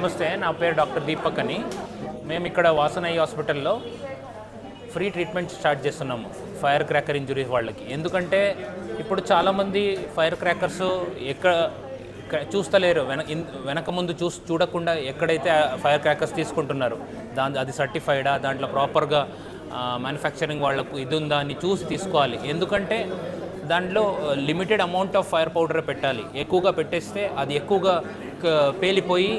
నమస్తే, నా పేరు డాక్టర్ దీపక్ అని. మేము ఇక్కడ వాసన ఐ హాస్పిటల్లో ఫ్రీ ట్రీట్మెంట్ స్టార్ట్ చేస్తున్నాము ఫైర్ క్రాకర్ ఇంజురీస్ వాళ్ళకి. ఎందుకంటే ఇప్పుడు చాలామంది ఫైర్ క్రాకర్స్ చూస్తలేరు, వెనక ముందు చూడకుండా ఎక్కడైతే ఫైర్ క్రాకర్స్ తీసుకుంటున్నారు అది సర్టిఫైడా, దాంట్లో ప్రాపర్గా మ్యానుఫ్యాక్చరింగ్ వాళ్ళకు ఇది ఉందా అని చూసి తీసుకోవాలి. ఎందుకంటే దాంట్లో limited amount of fire powder పెట్టాలి. ఎక్కువగా పెట్టేస్తే అది ఎక్కువగా పేలిపోయి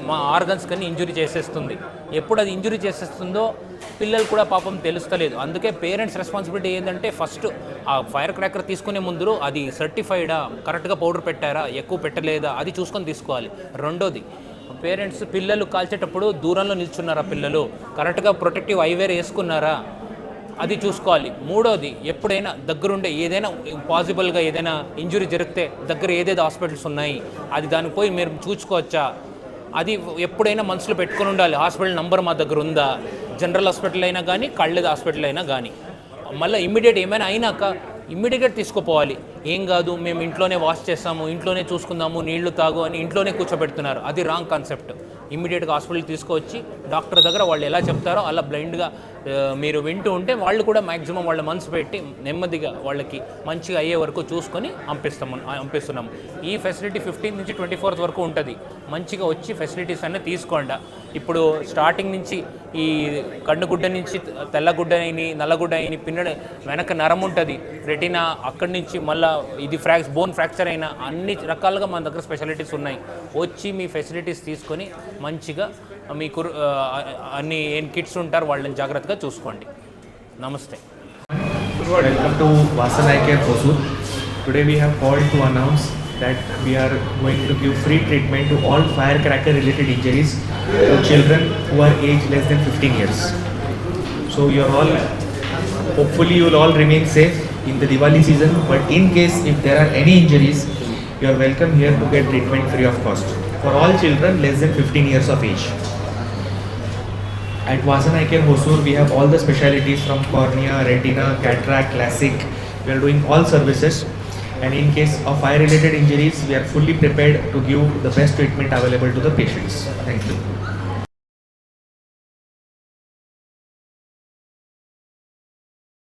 మా ఆర్గన్స్ కన్నీ ఇంజురీ చేసేస్తుంది. ఎప్పుడు అది ఇంజురీ చేసేస్తుందో పిల్లలు కూడా పాపం తెలుస్తలేదు. అందుకే పేరెంట్స్ రెస్పాన్సిబిలిటీ ఏంటంటే ఫస్ట్ ఆ ఫైర్ క్రాకర్ తీసుకునే ముందు అది సర్టిఫైడా, కరెక్ట్గా పౌడర్ పెట్టారా, ఎక్కువ పెట్టలేదా అది చూసుకొని తీసుకోవాలి. రెండోది, పేరెంట్స్ పిల్లలు కాల్చేటప్పుడు దూరంలో నిల్చున్నారా, పిల్లలు కరెక్ట్గా ప్రొటెక్టివ్ ఐవేర్ వేసుకున్నారా అది చూసుకోవాలి. మూడోది, ఎప్పుడైనా దగ్గరుండే ఏదైనా పాసిబుల్గా ఏదైనా ఇంజురీ జరిగితే దగ్గర ఏదేదో హాస్పిటల్స్ ఉన్నాయి అది దానికి పోయి మీరు చూసుకోవచ్చా, అది ఎప్పుడైనా మనసులో పెట్టుకుని ఉండాలి. హాస్పిటల్ నంబర్ మా దగ్గర ఉందా, జనరల్ హాస్పిటల్ అయినా కానీ కళ్ళది హాస్పిటల్ అయినా కానీ. మళ్ళీ ఇమ్మీడియట్ ఏమైనా అయినాక ఇమ్మీడియట్గా తీసుకుపోవాలి. ఏం కాదు, మేము ఇంట్లోనే వాష్ చేస్తాము, ఇంట్లోనే చూసుకుందాము, నీళ్లు తాగు అని ఇంట్లోనే కూర్చోబెడుతున్నారు. అది రాంగ్ కాన్సెప్ట్. ఇమ్మీడియట్గా హాస్పిటల్కి తీసుకొచ్చి డాక్టర్ దగ్గర వాళ్ళు ఎలా చెప్తారో అలా బ్లైండ్గా మీరు వింటూ ఉంటే వాళ్ళు కూడా మ్యాక్సిమం వాళ్ళ మనసు పెట్టి నెమ్మదిగా వాళ్ళకి మంచిగా అయ్యే వరకు చూసుకొని పంపిస్తున్నాము. ఈ ఫెసిలిటీ 15 నుంచి 24 వరకు ఉంటుంది. మంచిగా వచ్చి ఫెసిలిటీస్ అన్నీ తీసుకోండి. ఇప్పుడు స్టార్టింగ్ నుంచి ఈ కన్నుగుడ్డ నుంచి తెల్లగుడ్డ అయిన నల్లగుడ్డ అయిన పిన్నడ వెనక నరం ఉంటుంది, రెటీనా, అక్కడి నుంచి మళ్ళీ ఇది బోన్ ఫ్రాక్చర్ అయినా అన్ని రకాలుగా మన దగ్గర స్పెషాలిటీస్ ఉన్నాయి. వచ్చి మీ ఫెసిలిటీస్ తీసుకొని మంచిగా మీకు అన్ని ఏం కిట్స్ ఉంటారు వాళ్ళని జాగ్రత్తగా చూసుకోండి. నమస్తే. Welcome to Vasana Eye Care Hosur. Today we have called to announce that we are going to give free treatment to all firecracker related injuries to children who are aged less than 15 years. So hopefully you will all remain safe in the Diwali season, but in case if there are any injuries, you are welcome here to get treatment free of cost for all children less than 15 years of age. At Vasana Eye Care Hosur, we have all the specialities from cornea, retina, cataract, LASIK. We are doing all services, and in case of eye-related injuries, we are fully prepared to give the best treatment available to the patients. Thank you.